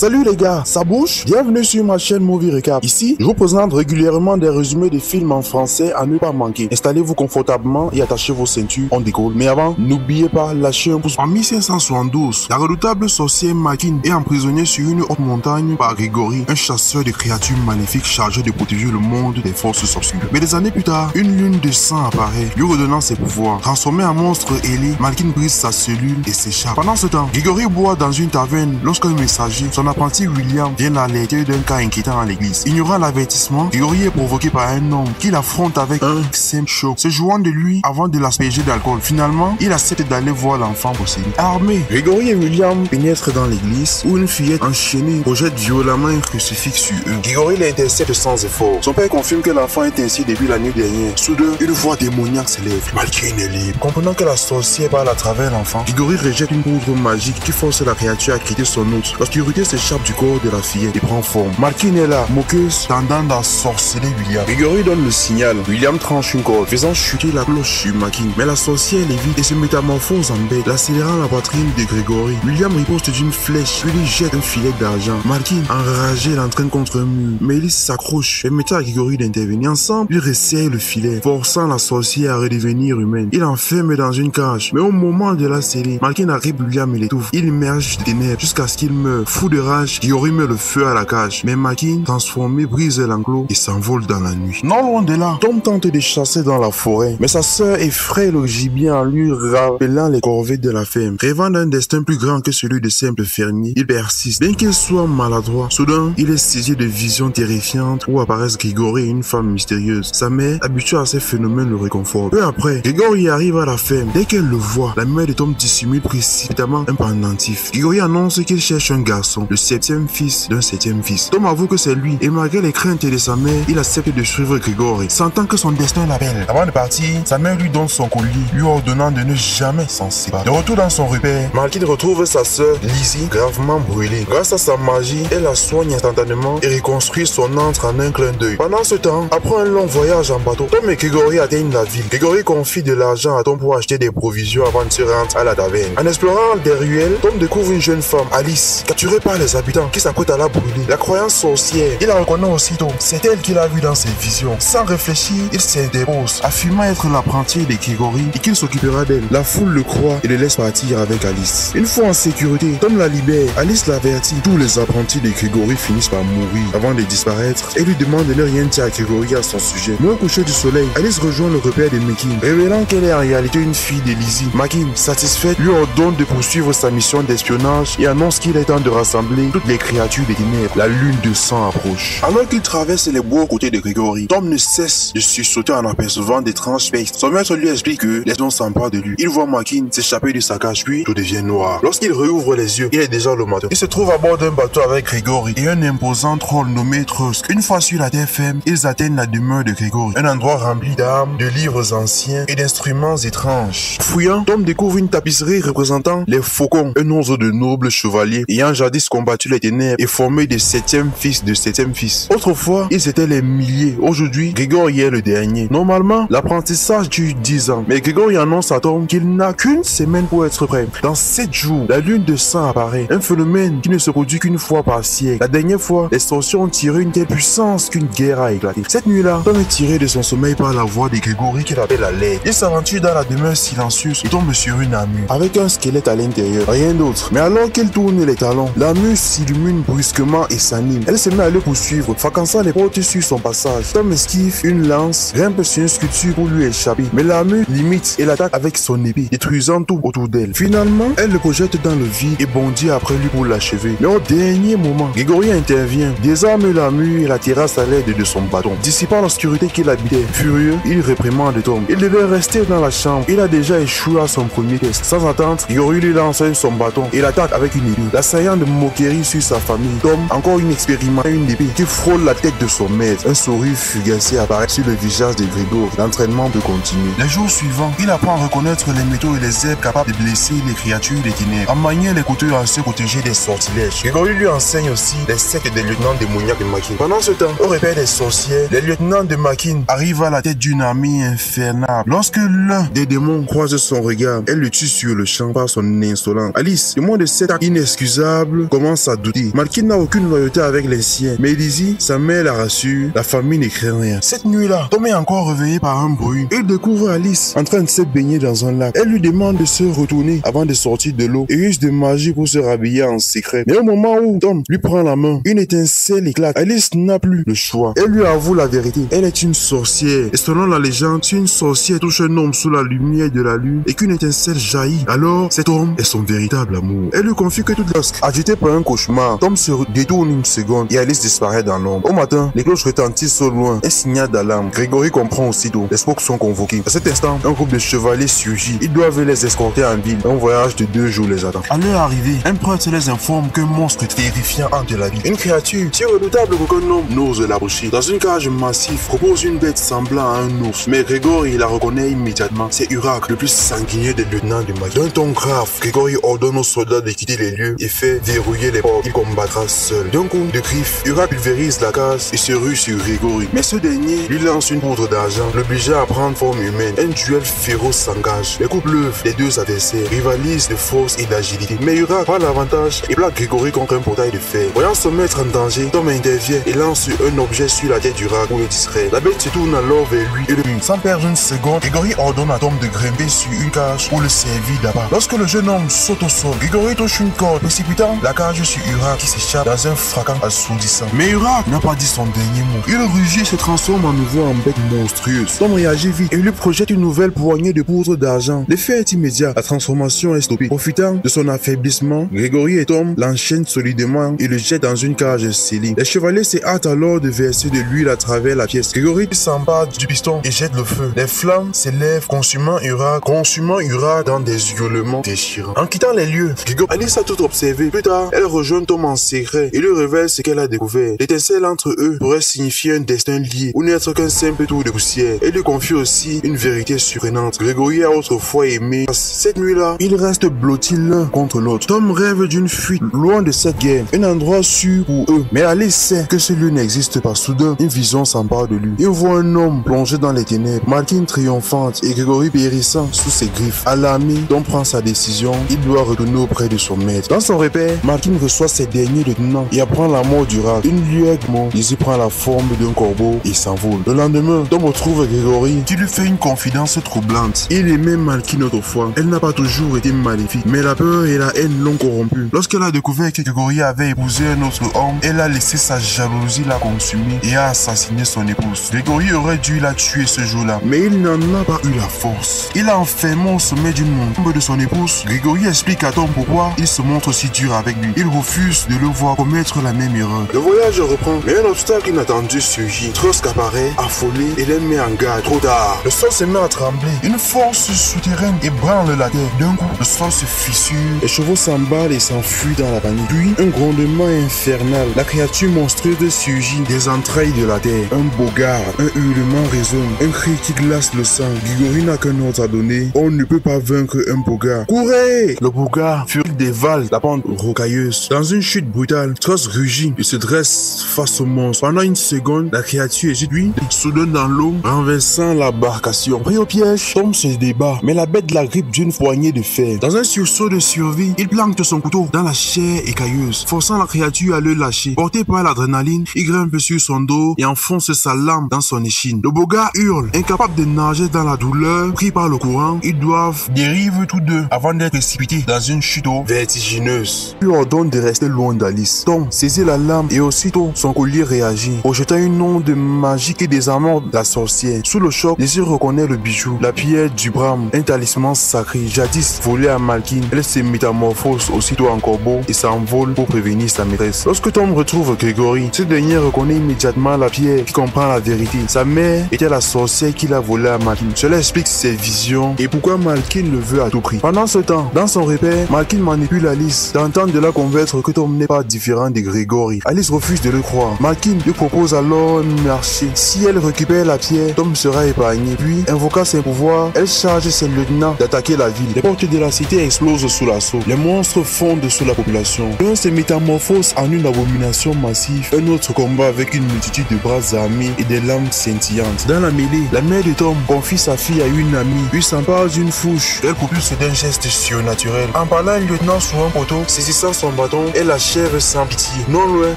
Salut les gars, ça bouge? Bienvenue sur ma chaîne Movie Recap. Ici, je vous présente régulièrement des résumés de films en français à ne pas manquer. Installez-vous confortablement et attachez vos ceintures, on décolle. Mais avant, n'oubliez pas, lâchez un pouce. En 1572, la redoutable sorcière Makin est emprisonnée sur une haute montagne par Grégory, un chasseur de créatures maléfiques chargé de protéger le monde des forces sorcières. Mais des années plus tard, une lune de sang apparaît, lui redonnant ses pouvoirs. Transformé en monstre ailé, Makin brise sa cellule et s'échappe. Pendant ce temps, Grégory boit dans une taverne lorsqu'un messager, son apprenti William, vient l'alerter d'un cas inquiétant dans l'église. Ignorant l'avertissement, Grégory est provoqué par un homme qu'il affronte avec un XM choc, se jouant de lui avant de l'asperger d'alcool. Finalement, il accepte d'aller voir l'enfant possédé. Armés, Grégory et William pénètrent dans l'église où une fillette enchaînée projette violemment un crucifix sur eux. Grégory l'intercepte sans effort. Son père confirme que l'enfant est ainsi depuis la nuit dernière. Soudain, une voix démoniaque s'élève. Malkin est libre. Comprenant que la sorcière parle à travers l'enfant, Grégory rejette une poudre magique qui force la créature à quitter son hôte. L'obscurité s'échappe du corps de la fillette et prend forme. Malkin est là, moqueuse, tendant à sorceler William. Grégory donne le signal. William tranche une corde, faisant chuter la cloche sur Malkin. Mais la sorcière l'évite et se métamorphose en bête, l'accélérant la poitrine de Grégory. William riposte d'une flèche, puis lui jette un filet d'argent. Malkin, enragé, l'entraîne contre un mur. Mais Elise s'accroche, permettant à Grégory d'intervenir. Ensemble, ils resserrent le filet, forçant la sorcière à redevenir humaine. Il l'enferme dans une cage. Mais au moment de la sceller, Malkin arrive William et l'étouffe. Il immerge des ténèbres jusqu'à ce qu'il meure. Fou de rage, Grégory met le feu à la cage. Mais Malkin, transformé, brise l'enclos et s'envole dans la nuit. Non loin de là, Tom tente de chasser dans la forêt. Mais sa sœur effraie le gibier en lui rappelant les corvées de la ferme. Rêvant d'un destin plus grand que celui de simple fermier, il persiste. Bien qu'il soit maladroit, soudain, il est saisi de visions terrifiantes où apparaissent Grégory et une femme mystérieuse. Sa mère, habituée à ces phénomènes, le réconforte. Peu après, Grégory arrive à la ferme. Dès qu'elle le voit, la mère de Tom dissimule précipitamment un pendentif. Grégory annonce qu'il cherche un garçon, le 7e fils d'un 7e fils. Tom avoue que c'est lui, et malgré les craintes de sa mère, il accepte de suivre Grégory, sentant que son destin l'appelle. Avant de partir, sa mère lui donne son collier, lui ordonnant de ne jamais s'en séparer. De retour dans son repère, Malkin retrouve sa sœur Lizzie gravement brûlée. Grâce à sa magie, elle la soigne instantanément et reconstruit son antre en un clin d'œil. Pendant ce temps, après un long voyage en bateau, Tom et Grégory atteignent la ville. Grégory confie de l'argent à Tom pour acheter des provisions avant de se rendre à la taverne. En explorant des ruelles, Tom découvre une jeune femme, Alice, capturée par les habitants qui s'apprêtent à la brûler. La croyance sorcière, il la reconnaît aussitôt. C'est elle qu'il a vue dans ses visions. Sans réfléchir, il s'interpose, affirmant être l'apprenti de Grégory et qu'il s'occupera d'elle. La foule le croit et le laisse partir avec Alice. Une fois en sécurité, Tom la libère. Alice l'avertit. Tous les apprentis de Grégory finissent par mourir avant de disparaître et lui demande de ne rien dire à Grégory à son sujet. Mais au coucher du soleil, Alice rejoint le repère de Makin, révélant qu'elle est en réalité une fille de Lizzie. Makin, satisfaite, lui ordonne de poursuivre sa mission d'espionnage et annonce qu'il est temps de rassembler toutes les créatures des ténèbres. La lune de sang approche. Alors qu'il traverse les bois aux côtés de Grégory, Tom ne cesse de sursauter en apercevant d'étranges spectres. Son maître lui explique que les dons s'emparent de lui. Il voit Makin s'échapper de sa cage, puis tout devient noir. Lorsqu'il rouvre les yeux, il est déjà le matin. Il se trouve à bord d'un bateau avec Grégory et un imposant troll nommé Trusk. Une fois sur la terre ferme, ils atteignent la demeure de Grégory, un endroit rempli d'armes, de livres anciens et d'instruments étranges. Fouillant, Tom découvre une tapisserie représentant les faucons, un oiseau de nobles chevaliers ayant jadis combattu les ténèbres et formé des 7e fils de 7e fils. Autrefois, ils étaient les milliers. Aujourd'hui, Grégory est le dernier. Normalement, l'apprentissage dure 10 ans, mais Grégory annonce à Tom qu'il n'a qu'une semaine pour être prêt. Dans 7 jours, la lune de sang apparaît, un phénomène qui ne se produit qu'une fois par siècle. La dernière fois, les sorciers ont tiré une telle puissance qu'une guerre a éclaté. Cette nuit-là, Tom est tiré de son sommeil par la voix de Grégory qu'il appelle à l'aide. Il s'aventure dans la demeure silencieuse et tombe sur une armure, avec un squelette à l'intérieur, rien d'autre. Mais alors qu'il tourne les talons, l'armure s'illumine brusquement et s'anime. Elle se met à le poursuivre, fracassant les portes sur son passage. Tom esquive une lance, grimpe sur une sculpture pour lui échapper. Mais l'armure limite et l'attaque avec son épée, détruisant tout autour d'elle. Finalement, elle le projette dans le vide et bondit après lui pour l'achever. Mais au dernier moment, Grégory intervient, désarme l'armure et la terrasse à l'aide de son bâton, dissipant l'obscurité qu'il habitait. Furieux, il réprimande Tom. Il devait rester dans la chambre. Il a déjà échoué à son premier test. Sans attendre, Grégory lui lance son bâton et l'attaque avec une épée, l'assaillant de moquerie sur sa famille. Tom, encore inexpérimenté, une épée qui frôle la tête de son maître. Un sourire fugacé apparaît sur le visage de Grégory. L'entraînement peut continuer. Les jours suivants, il apprend à reconnaître les métaux et les herbes capables de blesser les créatures des ténèbres, en maniant les couteaux à se protéger des sortilèges. Grégory lui enseigne aussi les sectes des lieutenants démoniaques de Makin. Pendant ce temps, au repère des sorcières, les lieutenants de Makin arrivent à la tête d'une armée infernale. Lorsque l'un des démons croise son regard, elle le tue sur le champ par son insolence. Alice, témoin de cet acte inexcusable, commence commence à douter. Malkin n'a aucune loyauté avec les siens, mais Lizzie, sa mère la rassure, la famille ne craint rien. Cette nuit-là, Tom est encore réveillé par un bruit. Il découvre Alice en train de se baigner dans un lac. Elle lui demande de se retourner avant de sortir de l'eau et use de magie pour se rhabiller en secret. Mais au moment où Tom lui prend la main, une étincelle éclate. Alice n'a plus le choix. Elle lui avoue la vérité. Elle est une sorcière. Et selon la légende, si une sorcière touche un homme sous la lumière de la lune et qu'une étincelle jaillit, alors cet homme est son véritable amour. Elle lui confie que toute lorsque, agité par un cauchemar, Tom se détourne une seconde et Alice disparaît dans l'ombre. Au matin, les cloches retentissent au loin. Un signal d'alarme. Grégory comprend aussitôt. Les Spokes sont convoqués. À cet instant, un groupe de chevaliers surgit. Ils doivent les escorter en ville. Un voyage de 2 jours les attend. À leur arrivée, un prêtre les informe qu'un monstre terrifiant hante la ville. Une créature si redoutable qu'aucun homme n'ose l'approcher. Dans une cage massive, propose une bête semblant à un ours. Mais Grégory la reconnaît immédiatement. C'est Urac, le plus sanguinier des lieutenants de magie. D'un ton grave, Grégory ordonne aux soldats de quitter les lieux et fait verrouiller les portes. Il combattra seul. D'un coup de griffe, Urac pulvérise la cage et se rue sur Grégory. Mais ce dernier lui lance une poudre d'argent, l'obligeant à prendre forme humaine. Un duel féroce s'engage. Les coups pleuvent, les deux adversaires rivalisent de force et d'agilité. Mais Urac prend l'avantage et plaque Grégory contre un portail de fer. Voyant son maître en danger, Tom intervient et lance un objet sur la tête d'Urac pour le distraire. La bête se tourne alors vers lui et le tue. Sans perdre une seconde, Grégory ordonne à Tom de grimper sur une cage pour le servir d'abat. Lorsque le jeune homme saute au sol, Grégory touche une corde, précipitant la cage sur Urac qui s'échappe dans un fracas assourdissant. Mais Urac n'a pas dit son dernier mot. Il rugit et se transforme à nouveau en bête monstrueuse. Tom réagit vite et lui projette une nouvelle poignée de poudre d'argent. L'effet est immédiat, la transformation est stoppée. Profitant de son affaiblissement, Grégory et Tom l'enchaînent solidement et le jettent dans une cage scellée. Les chevaliers se hâtent alors de verser de l'huile à travers la pièce. Grégory s'empare du piston et jette le feu. Les flammes s'élèvent, consumant Urac dans des hurlements déchirants. En quittant les lieux, Alice a tout observé. Plus tard, elle rejoint Tom en secret et lui révèle ce qu'elle a découvert. L'étincelle entre eux pourrait signifier un destin lié ou n'être qu'un simple tour de poussière. Elle lui confie aussi une vérité surprenante. Grégory a autrefois aimé. Cette nuit-là, ils restent blottis l'un contre l'autre. Tom rêve d'une fuite loin de cette guerre, un endroit sûr pour eux. Mais Alice sait que ce lieu n'existe pas. Soudain, une vision s'empare de lui. Il voit un homme plongé dans les ténèbres, Malkin triomphante et Grégory périssant sous ses griffes. Alarmé, Tom prend sa décision. Il doit retourner auprès de son maître. Dans son repère, Malkin reçoit ses derniers lieutenants et apprend la mort d'Urac. Une lueur monte, il y prend la forme d'un corbeau et s'envole. Le lendemain, Tom retrouve Grégory qui lui fait une confidence troublante. Il aimait Malkin autrefois. Elle n'a pas toujours été maléfique, mais la peur et la haine l'ont corrompue. Lorsqu'elle a découvert que Grégory avait épousé un autre homme, elle a laissé sa jalousie la consumer et a assassiné son épouse. Grégory aurait dû la tuer ce jour-là, mais il n'en a pas eu la force. Il a enfermé au sommet d'une montagne de son épouse. Grégory explique à Tom pourquoi il se montre si dur avec lui. Il refuse de le voir commettre la même erreur. Le voyage reprend, mais un obstacle inattendu surgit. Trosk apparaît, affolé, et les met en garde. Trop tard, le sol se met à trembler. Une force souterraine ébranle la terre. D'un coup, le sol se fissure. Les chevaux s'emballent et s'enfuient dans la panique. Puis, un grondement infernal. La créature monstrueuse surgit des entrailles de la terre. Un bogard, un hurlement résonne. Un cri qui glace le sang. Grégory n'a qu'un ordre à donner. On ne peut pas vaincre un bogard. Courez! Le bogard furieux dévale la pente rocailleuse. Dans une chute brutale, Trosk rugit et se dresse face au monstre. Pendant une seconde, la créature hésite, puis soudain dans l'eau, renversant l'embarcation. Pris au piège, Tom se débat, mais la bête l'agrippe d'une poignée de fer. Dans un sursaut de survie, il plante son couteau dans la chair écailleuse, forçant la créature à le lâcher. Porté par l'adrénaline, il grimpe sur son dos et enfonce sa lame dans son échine. Le bogard hurle, incapable de nager dans la douleur, pris par le courant. Ils doivent dériver tous deux avant d'être précipités dans une chute vertigineuse. Il ordonne de rester loin d'Alice. Tom saisit la lame et aussitôt son collier réagit, projetant une onde magique et désarmant la sorcière. Sous le choc, Lizzie reconnaît le bijou, la pierre du Bram, un talisman sacré, jadis volé à Malkin. Elle se métamorphose aussitôt en corbeau et s'envole pour prévenir sa maîtresse. Lorsque Tom retrouve Grégory, ce dernier reconnaît immédiatement la pierre qui comprend la vérité. Sa mère était la sorcière qui l'a volée à Malkin. Cela explique ses visions et pourquoi Malkin le veut à tout prix. Pendant ce temps, dans son repère, Malkin manipule Alice, tentant de la convaincre que Tom n'est pas différent de Grégory. Alice refuse de le croire. Malkin lui propose alors un marché. Si elle récupère la pierre, Tom sera épargné. Puis, invoquant ses pouvoirs, elle charge ses lieutenants d'attaquer la ville. Les portes de la cité explosent sous l'assaut. Les monstres fondent sur la population. L'un se métamorphose en une abomination massive. Un autre combat avec une multitude de bras armés et des lames scintillantes. Dans la mêlée, la mère de Tom confie sa fille à une amie, puis s'empare d'une fourche. Elle propulse d'un geste surnaturel. En parlant un lieutenant sur un poteau, saisissant son bâton et l'achève sans pitié. Non loin,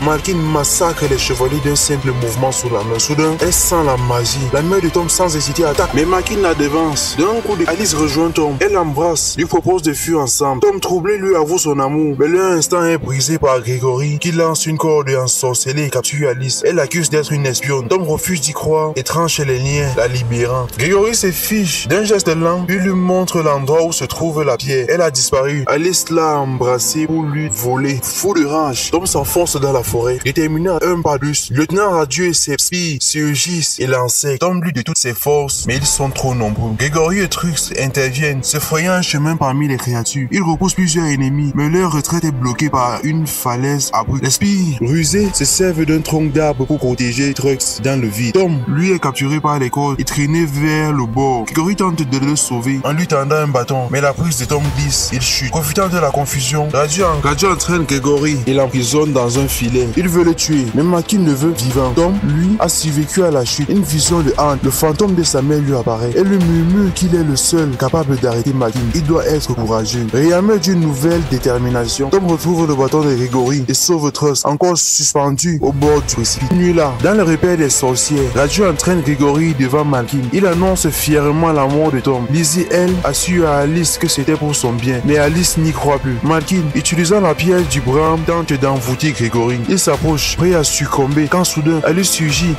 Malkin massacre les chevaliers d'un simple mouvement sous la main. Soudain, elle sent la magie. La main de Tom sans hésiter attaque. Mais Malkin la devance. D'un coup, Alice rejoint Tom. Elle l'embrasse, lui propose de fuir ensemble. Tom troublé lui avoue son amour. Mais leur instant est brisé par Grégory qui lance une corde ensorcelée et capture Alice. Elle l'accuse d'être une espionne. Tom refuse d'y croire et tranche les liens, la libérant. Grégory se fiche. D'un geste lent, il lui montre l'endroit où se trouve la pierre. Elle a disparu. Alice l'a embrassé pour lui voler. Fou de rage, Tom s'enfonce dans la forêt, déterminé à un pas plus. Lieutenant Radieux et ses spies surgissent et l'enseignent. Tom lui de toutes ses forces, mais ils sont trop nombreux. Grégory et Trux interviennent, se frayant un chemin parmi les créatures. Ils repoussent plusieurs ennemis, mais leur retraite est bloquée par une falaise abrupte. Les spies rusés se servent d'un tronc d'arbre pour protéger Trux dans le vide. Tom, lui, est capturé par les cordes et traîné vers le bord. Grégory tente de le sauver en lui tendant un bâton, mais la prise de Tom glisse. Il chute. Profitant de la confusion, Radieux entraîne Grégory et l'emprisonne dans un filet. Il veut le tuer, mais Malkin le veut vivant. Tom, lui, a survécu à la chute. Une vision de Anne, le fantôme de sa mère lui apparaît. Elle lui murmure qu'il est le seul capable d'arrêter Malkin. Il doit être courageux. Réarmé d'une nouvelle détermination, Tom retrouve le bâton de Grégory et sauve Trust, encore suspendu au bord du précipice. Nuit là, dans le repère des sorcières, Radieux entraîne Grégory devant Malkin. Il annonce fièrement la mort de Tom. Lizzie, elle, assure à Alice que c'était pour son bien, mais Alice n'y croit plus. Malkin, utilisant la pièce du Bram, tente d'envoûter Grégory. Il s'approche, prêt à succomber, quand soudain, Alice surgit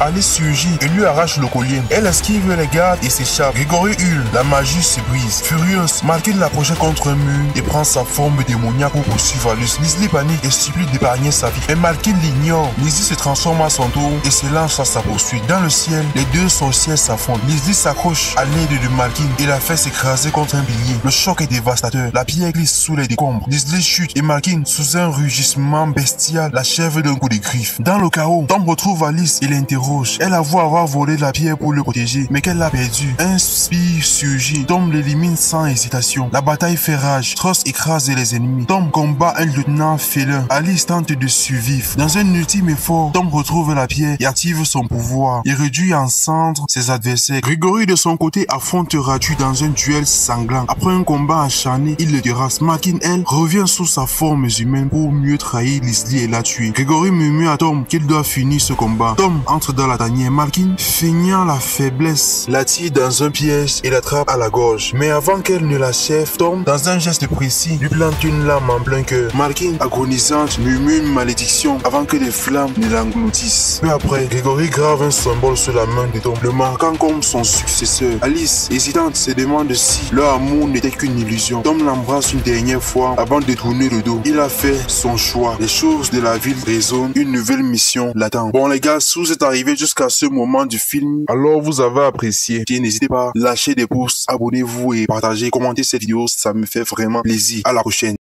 et lui arrache le collier. Elle esquive les gardes et s'échappe. Grégory hurle, la magie se brise. Furieuse, Malkin l'approche contre un mur et prend sa forme démoniaque pour poursuivre Alice. Lizzie panique et supplie d'épargner sa vie. Mais Malkin l'ignore. Lizzie se transforme à son tour et se lance à sa poursuite. Dans le ciel, les deux sorcières s'affrontent. Lizzie s'accroche à l'aide de Malkin et la fait s'écraser contre un pilier. Le choc est dévastateur. La pierre glisse sous les décombres. Lizzie chute et Malkin, sous un rugissement bestial, l'achève d'un coup de griffe. Dans le chaos, Tom retrouve Alice et l'interroge. Elle avoue avoir volé la pierre pour le protéger, mais qu'elle l'a perdu. Un spire surgit. Tom l'élimine sans hésitation. La bataille fait rage. Trust écrase les ennemis. Tom combat un lieutenant félin. Alice tente de survivre. Dans un ultime effort, Tom retrouve la pierre et active son pouvoir. Il réduit en cendres ses adversaires. Grégory de son côté affronte Radieux dans un duel sanglant. Après un combat acharné, il le terrasse. Malkin, elle, revient sous sa forme humaine pour mieux trahir Lizzie et la tuer. Grégory murmure à Tom qu'il doit finir ce combat. Tom entre dans la tanière. Malkin, feignant la faiblesse, l'attire dans un piège et l'attrape à la gorge. Mais avant qu'elle ne l'achève, Tom, dans un geste précis, lui plante une lame en plein cœur. Malkin, agonisante, murmure une malédiction avant que les flammes ne l'engloutissent. Peu après, Grégory grave un symbole sur la main de Tom, le marquant comme son successeur. Alice, hésitante, se demande si leur amour n'était qu'une illusion. Tom l'embrasse une dernière fois avant de tourner le dos. Il a fait son choix. Les choses de la ville résonnent. Une nouvelle mission l'attend. Bon les gars, si vous êtes arrivés jusqu'à ce moment du film, alors vous avez apprécié. Puis n'hésitez pas à lâcher des pouces, abonnez-vous et partagez, commentez cette vidéo, ça me fait vraiment plaisir. À la prochaine.